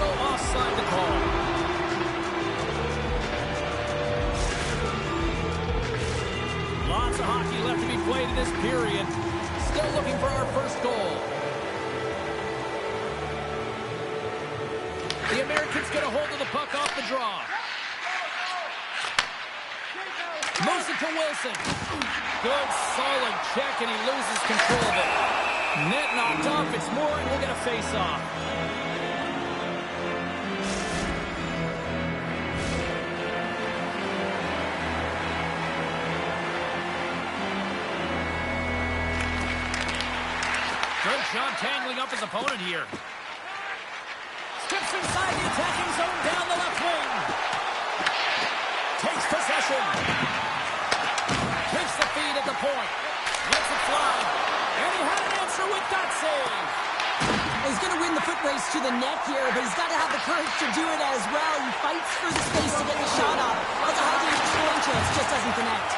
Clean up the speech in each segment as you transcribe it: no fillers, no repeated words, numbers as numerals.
whistle, offside the call. Lots of hockey left to be played in this period. Still looking for our first goal. The Americans get a hold of the puck off the draw. Moves it to Wilson. Good, solid check, and he loses control of it. Net knocked off. It's more, and we'll get a face-off. Good job tangling up his opponent here. Steps inside the attacking zone down the left wing. Takes possession. Takes the feed at the point. Lets it fly. And he had an answer with that save. He's going to win the foot race to the net here, but he's got to have the courage to do it as well. He fights for the space to get the shot off. That's a high danger scoring chance. Just doesn't connect.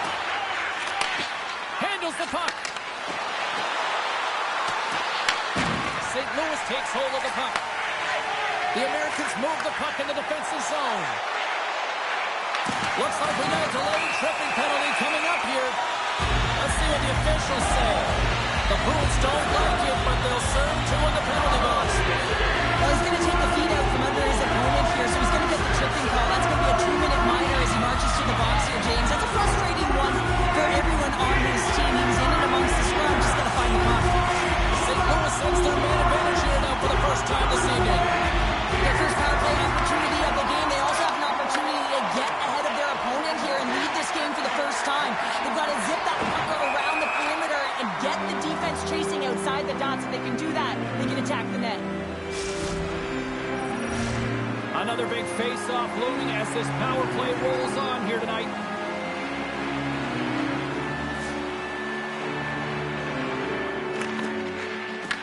Handles the puck. St. Louis takes hold of the puck. The Americans move the puck in the defensive zone. Looks like we got a delayed tripping penalty coming up here. Let's see what the officials say. The Broons don't like it, but they'll serve two in the penalty box. Well, he's going to take the feet out from under his opponent here, so he's going to get the tripping call. That's going to be a 2-minute minor as he marches to the box here, James. That's a frustrating one for everyone on his team. He was in and amongst the scrum, just got to find the puck. St. Louis sends their man advantage here now for the first time this evening. Their first power play opportunity of the game. They also have an opportunity to get ahead of their opponent here and lead this game for the first time. They've got to zip that puck around the perimeter and get the defense chasing outside the dots. If they can do that, they can attack the net. Another big face-off looming as this power play rolls on here tonight.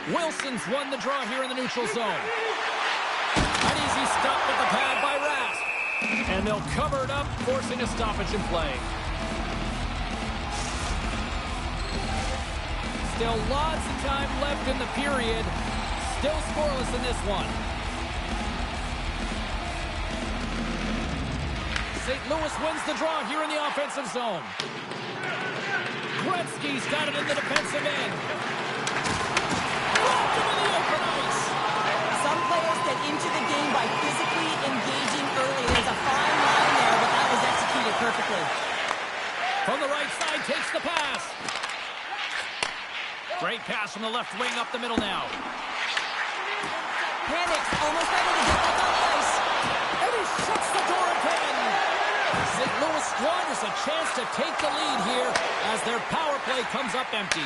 Wilson's won the draw here in the neutral zone. An easy stop with the pad by Rask. And they'll cover it up, forcing a stoppage in play. Still lots of time left in the period. Still scoreless in this one. St. Louis wins the draw here in the offensive zone. Gretzky's got it in the defensive end. Dropped him in the open ice. Some players get into the game by physically engaging early. There's a fine line there, but that was executed perfectly. From the right side, takes the pass. Great pass from the left wing up the middle now. Panics, almost able to get back on the ice. And he shuts the door again. St. Louis squanders a chance to take the lead here as their power play comes up empty.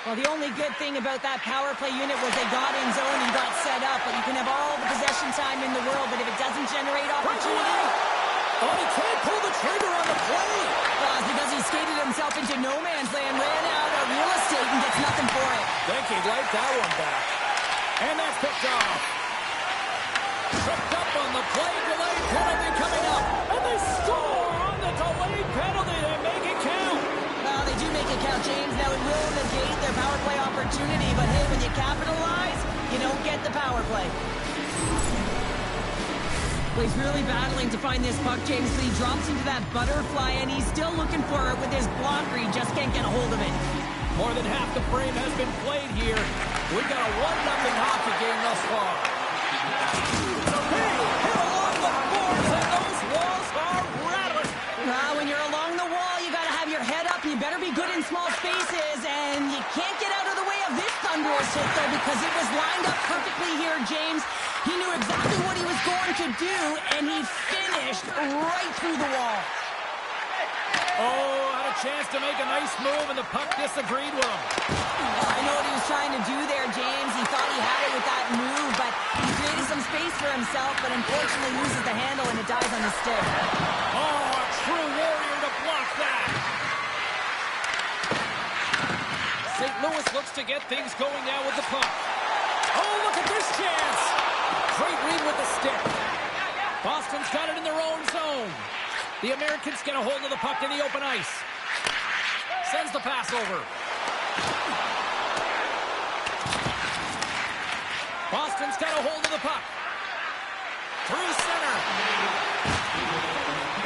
Well, the only good thing about that power play unit was they got in zone and got set up, but you can have all the possession time in the world, but if it doesn't generate opportunity... Oh, he can't pull the trigger on the play. Well, it's because he skated himself into no man's land, ran out of real estate, and gets nothing for it. Think he'd like that one back. And that's picked off. Tripped up on the play, delayed penalty coming up. And they score on the delayed penalty. They make it count. Well, they do make it count, James. Now it will negate their power play opportunity, but hey, when you capitalize, you don't get the power play. Well, he's really battling to find this puck, James, but he drops into that butterfly, and he's still looking for it with his blocker. He just can't get a hold of it. More than half the frame has been played here. We've got a 1-0 hockey game thus far. Hey, hit along the boards, and those walls are rattling. When you're along the wall, you got to have your head up. You better be good in small spaces, and you can't get out of the way of this thunderous hit, though, because it was lined up perfectly here, James. He knew exactly what he was going to do, and he finished right through the wall. Oh, had a chance to make a nice move, and the puck disagreed with him. I know what he was trying to do there, James. He thought he had it with that move, but he created some space for himself, but unfortunately loses the handle, and it dies on his stick. Oh, a true warrior to block that. St. Louis looks to get things going now with the puck. Oh, look at this chance. Great read with the stick. Boston's got it in their own zone. The Americans get a hold of the puck in the open ice. Sends the pass over. Boston's got a hold of the puck. through center.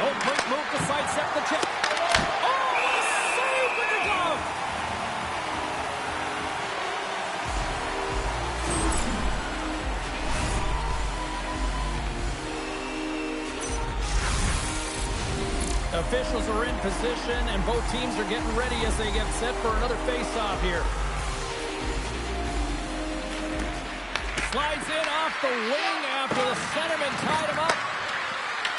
Oh, great move to sidestep the check. Oh, what a save with the glove. Officials are in position, and both teams are getting ready as they get set for another face-off here. Slides in off the wing after the centerman tied him up.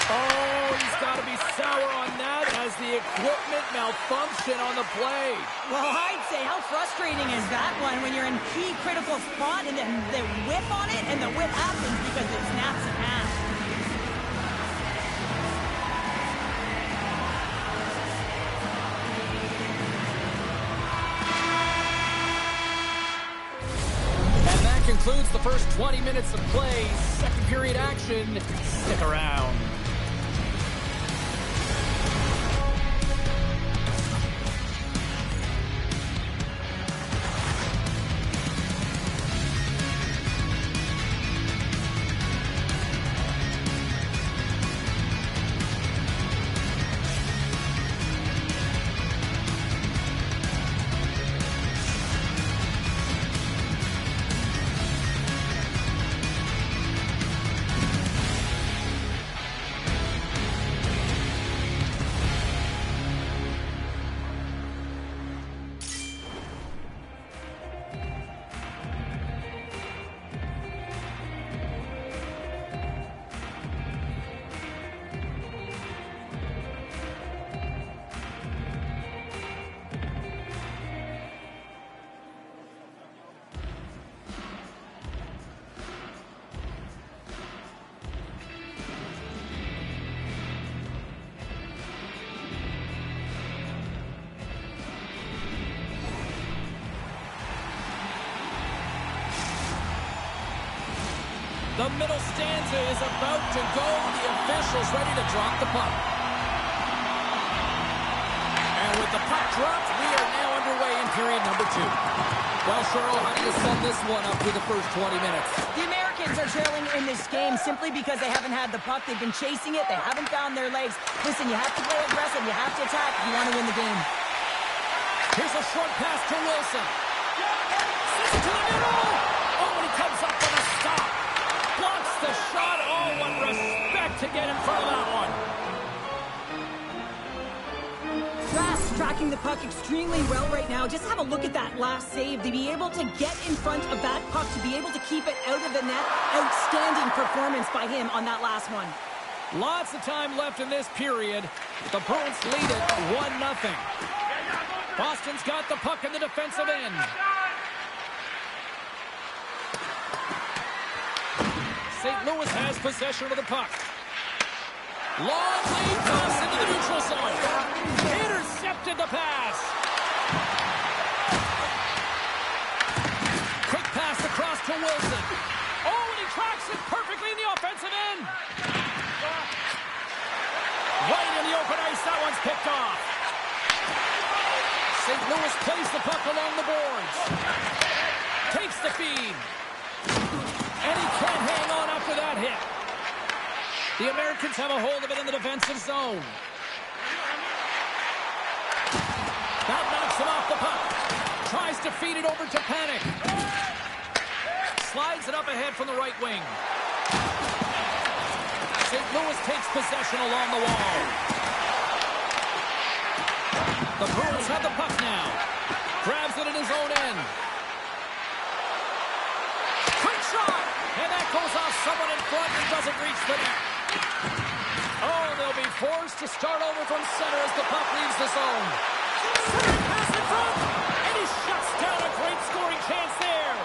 Oh, he's got to be sour on that as the equipment malfunction on the play. Well, I'd say, how frustrating is that one when you're in key critical spot and then they whip on it and the whip happens because it snaps in half. Concludes the first 20 minutes of play. Second period action. Stick around. The middle stanza is about to go. The officials ready to drop the puck. And with the puck dropped, we are now underway in period number 2. Well, Cheryl, how do you sum this one up through the first 20 minutes? The Americans are trailing in this game simply because they haven't had the puck. They've been chasing it. They haven't found their legs. Listen, you have to play aggressive. You have to attack if you want to win the game. Here's a short pass to Wilson. Sends it to the middle. Oh, and he comes up with a stop. Blocks the shot. Oh, what respect to get in front of that one. Trask tracking the puck extremely well right now. Just have a look at that last save. To be able to get in front of that puck, to be able to keep it out of the net. Outstanding performance by him on that last one. Lots of time left in this period. The Broons lead it 1-0. Boston's got the puck in the defensive end. St. Louis has possession of the puck. Long lead pass into the neutral zone. Intercepted the pass. Quick pass across to Wilson. Oh, and he tracks it perfectly in the offensive end. Right in the open ice, that one's picked off. St. Louis plays the puck along the boards. Takes the feed. And he can't hang on after that hit. The Americans have a hold of it in the defensive zone. That knocks him off the puck. Tries to feed it over to Panik. Slides it up ahead from the right wing. St. Louis takes possession along the wall. The Broons have the puck now. Grabs it in his own end. Quick shot! And that goes off someone in front and doesn't reach the net. Oh, they'll be forced to start over from center as the puck leaves the zone. Center pass in front, and he shuts down a great scoring chance there.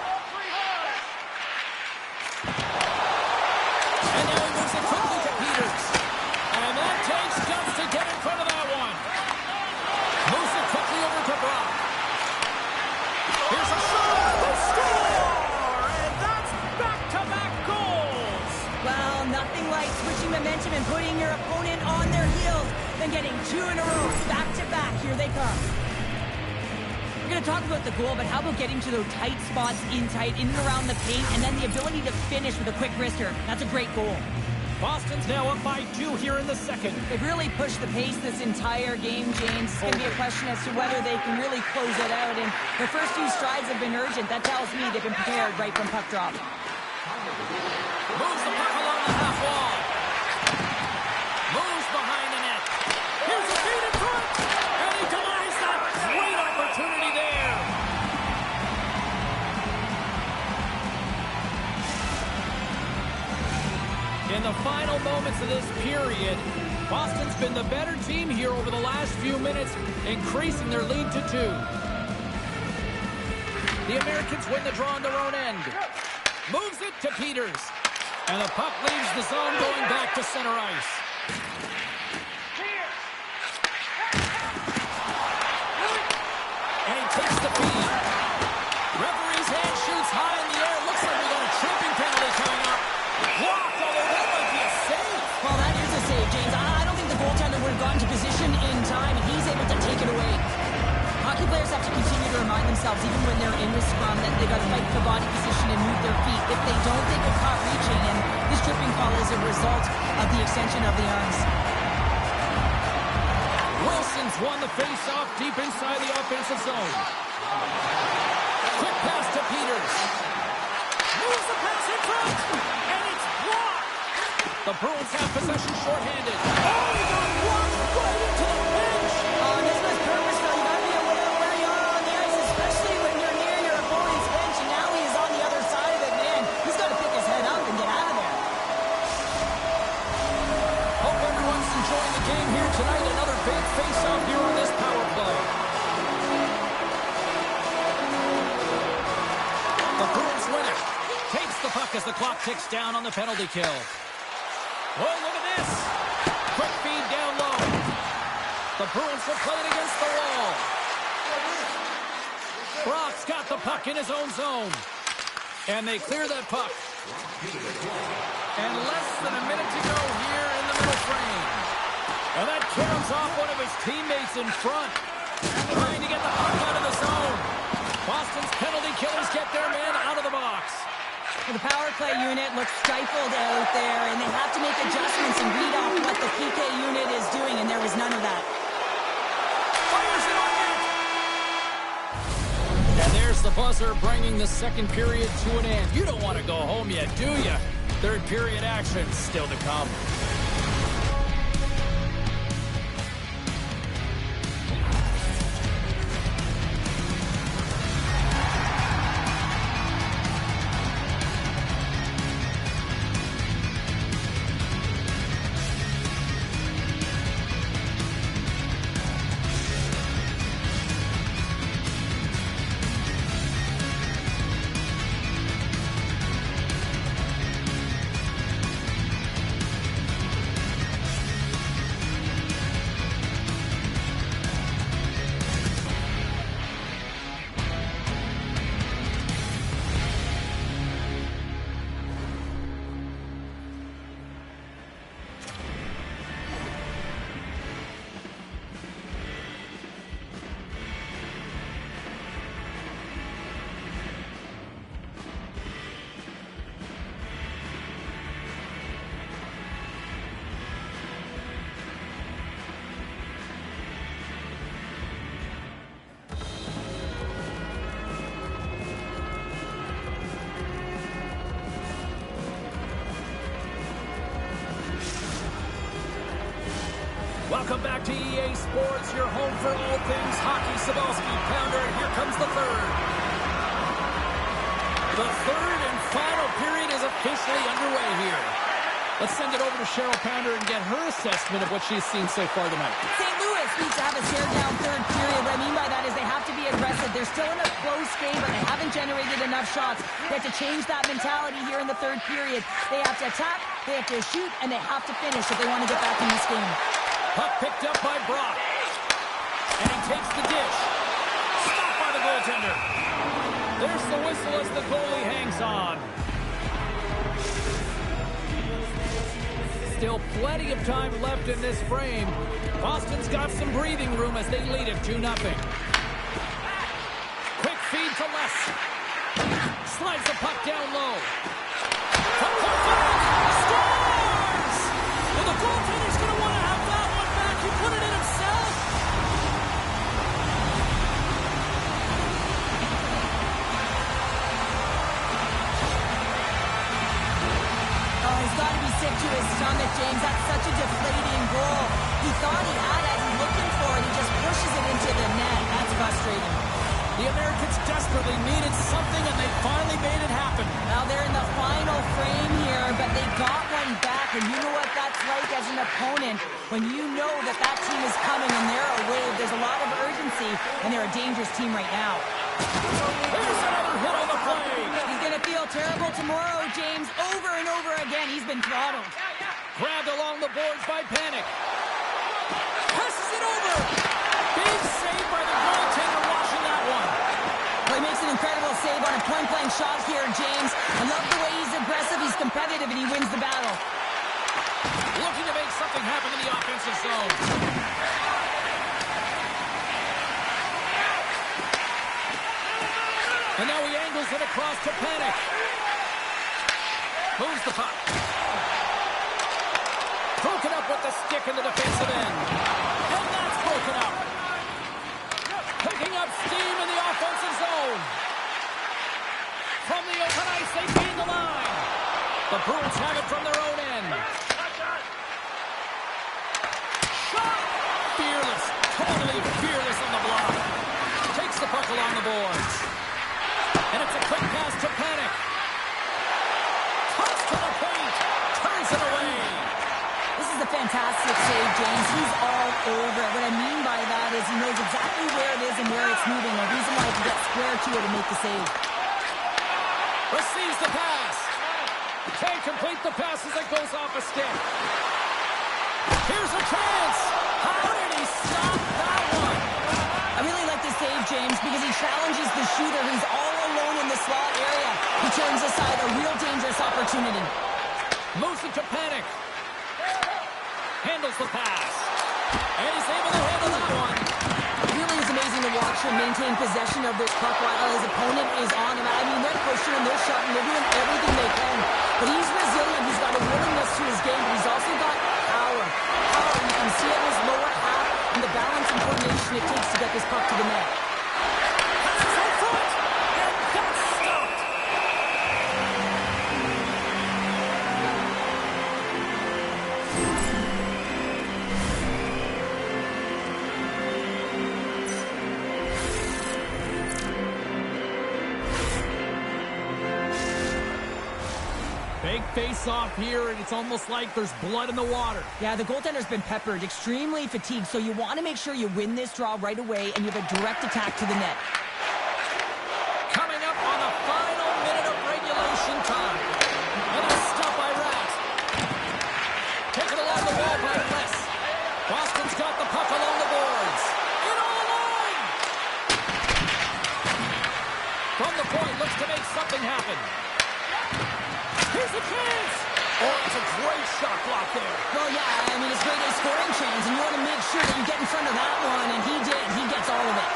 And now he moves it quickly to Peters. And that takes guts to get in front of that one. Moves it quickly over to Brock. Here's a shot. They score! And that's back-to-back goals. Well, nothing like switching momentum and putting your opponent on their heels than getting 2 in a row, back-to-back. Here they come. We're going to talk about the goal, but how about getting to those tight spots in and around the paint, and then the ability to finish with a quick wrister? That's a great goal. Boston's now up by 2 here in the second. They've really pushed the pace this entire game, James. It's going to be a question as to whether they can really close it out. And their first few strides have been urgent. That tells me they've been prepared right from puck drop. Moves the puck along the half wall. Moves behind the net. Here's a feed in front. And he denies that. Great opportunity there. In the final moments of this period, Boston's been the better team here over the last few minutes, increasing their lead to 2. The Americans win the draw on their own end. Moves it to Peters. And the puck leaves the zone going back to center ice. And he takes the feed. Referee's hand shoots high in the air. Looks like we got a tripping penalty coming up. Blocked, although that might be a save. Well, that is a save, James. I don't think the goaltender would have gotten to position in time, and he's able to take it away. Hockey players have to continue to remind themselves, even when they're in the scrum, that they got to fight for body position and move their feet. If they don't, they get caught reaching, and this tripping call is a result of the extension of the arms. Wilson's won the face-off deep inside the offensive zone. Quick pass to Peters. Moves the pass in front, and it's blocked. The Bruins have possession shorthanded. Oh, he got blocked right into the bench. This was purpose, though. You got to be aware of where you are on the ice, especially when you're near your opponent's bench, and now he is on the other side of it, man. He's got to pick his head up and get out of there. Hope everyone's enjoying the game here tonight. Another big face-off here on this power play. The Bruins win it. Takes the puck as the clock ticks down on the penalty kill. Oh, look at this. Quick feed down low. The Bruins will play it against the wall. Brock's got the puck in his own zone. And they clear that puck. And less than a minute to go here in the middle frame. And that caroms off one of his teammates in front. Trying to get the puck out of the zone. Boston's penalty killers get their man out of the box. The power play unit looks stifled out there, and they have to make adjustments and read off what the PK unit is doing, and there was none of that. Fires it on net! And there's the buzzer bringing the second period to an end. You don't want to go home yet, do you? Third period action still to come. Welcome back to EA Sports, your home for all things hockey. Sabalski, Pounder, and here comes the third. The third and final period is officially underway here. Let's send it over to Cheryl Pounder and get her assessment of what she's seen so far tonight. St. Louis needs to have a tear-down third period. What I mean by that is they have to be aggressive. They're still in a close game, but they haven't generated enough shots. They have to change that mentality here in the third period. They have to attack, they have to shoot, and they have to finish if they want to get back in this game. Puck picked up by Brock. And he takes the dish. Stopped by the goaltender. There's the whistle as the goalie hangs on. Still plenty of time left in this frame. Boston's got some breathing room as they lead it 2-0. Quick feed to Les. Slides the puck down low. Scores! sick to his stomach, James. That's such a deflating goal. He thought he had it, he's looking for it, he just pushes it into the net. That's frustrating. The Americans desperately needed something, and they finally made it happen. Now they're in the final frame here, but they got one back, and you know what that's like as an opponent. When you know that that team is coming and they're a wave, there's a lot of urgency, and they're a dangerous team right now. There's another hit on the play. He's going to feel terrible tomorrow, James. Over and over again, he's been throttled. Grabbed along the boards by Panik. Passes it over. Big save by the goaltender watching that one. Well, he makes an incredible save on a point-blank shot here, James. I love the way he's aggressive, he's competitive, and he wins the battle. Looking to make something happen in the offensive zone. And now he angles it across to Panik. Moves the puck. Broken up with the stick in the defensive end. And that's broken up. Picking up steam in the offensive zone. From the open ice, they gain the line. The Broons have it from their own end. Shot! Fearless. Totally fearless on the block. Takes the puck along the boards. And it's a quick pass to Panik. Cuts to the paint. Turns it away. This is a fantastic save, James. He's all over it. What I mean by that is he knows exactly where it is and where it's moving. A reason why he can get square to it and make the save. Receives the pass. Can't complete the pass as it goes off a stick. Here's a chance. How did he stop that one? I really like this save, James, because he challenges the shooter who's all alone in the slot area. He turns aside a real dangerous opportunity. Moves it to Panik. Handles the pass. And he's able to handle that one. It really is amazing to watch him maintain possession of this puck while his opponent is on him. I mean, they're pushing him, they're shutting, they're doing everything they can. But he's resilient, he's got a willingness to his game, but he's also got power. Power, you can see it in his lower half and the balance and coordination it takes to get this puck to the net. Passes in front, and that's stopped. Big face-off here, and it's almost like there's blood in the water. Yeah, the goaltender's been peppered, extremely fatigued, so you want to make sure you win this draw right away and you have a direct attack to the net. Coming up on the final minute of regulation time. And a stop by Rat. Taken along the wall by Bless. Boston's got the puck along the boards. In on the line! From the point, looks to make something happen. Here's a chance! Oh, it's a great shot block there. Well, yeah, I mean, it's great a scoring chance, and you want to make sure that you get in front of that one, and he did. He gets all of it.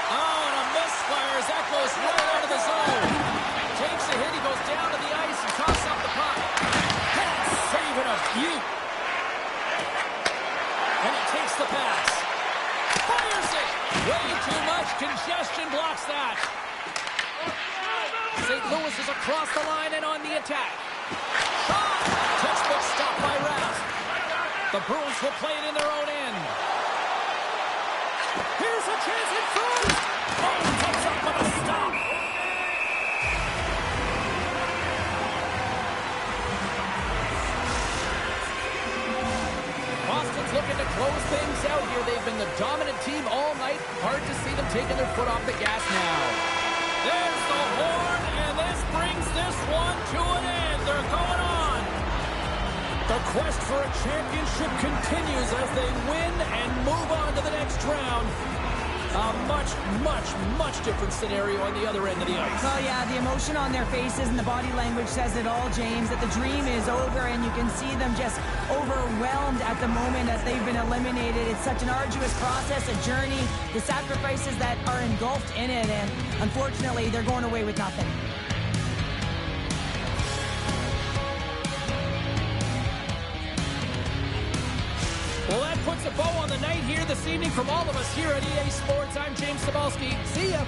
Oh, and a misfire as that goes right out of the zone. Takes a hit, he goes down to the ice and tosses up the puck. That's saving a beaut. And he takes the pass. Fires it! Way too much congestion blocks that. St. Louis is across the line and on the attack. Shot! Textbook stop by Rat. The Bruins will play it in their own end. Here's a chance in front! Oh, takes up with a stop. Boston's looking to close things out here. They've been the dominant team all night. Hard to see them taking their foot off the gas now. There's the horn, and this brings this one to an end. They're going on. The quest for a championship continues as they win and move on to the next round. A much different scenario on the other end of the ice. Well, yeah, the emotion on their faces and the body language says it all, James, that the dream is over, and you can see them just overwhelmed at the moment as they've been eliminated. It's such an arduous process, a journey, the sacrifices that are engulfed in it, and unfortunately, they're going away with nothing. Well, that puts a bow on the night here this evening from all of us here at EA Sports. I'm James Cebulski. See ya.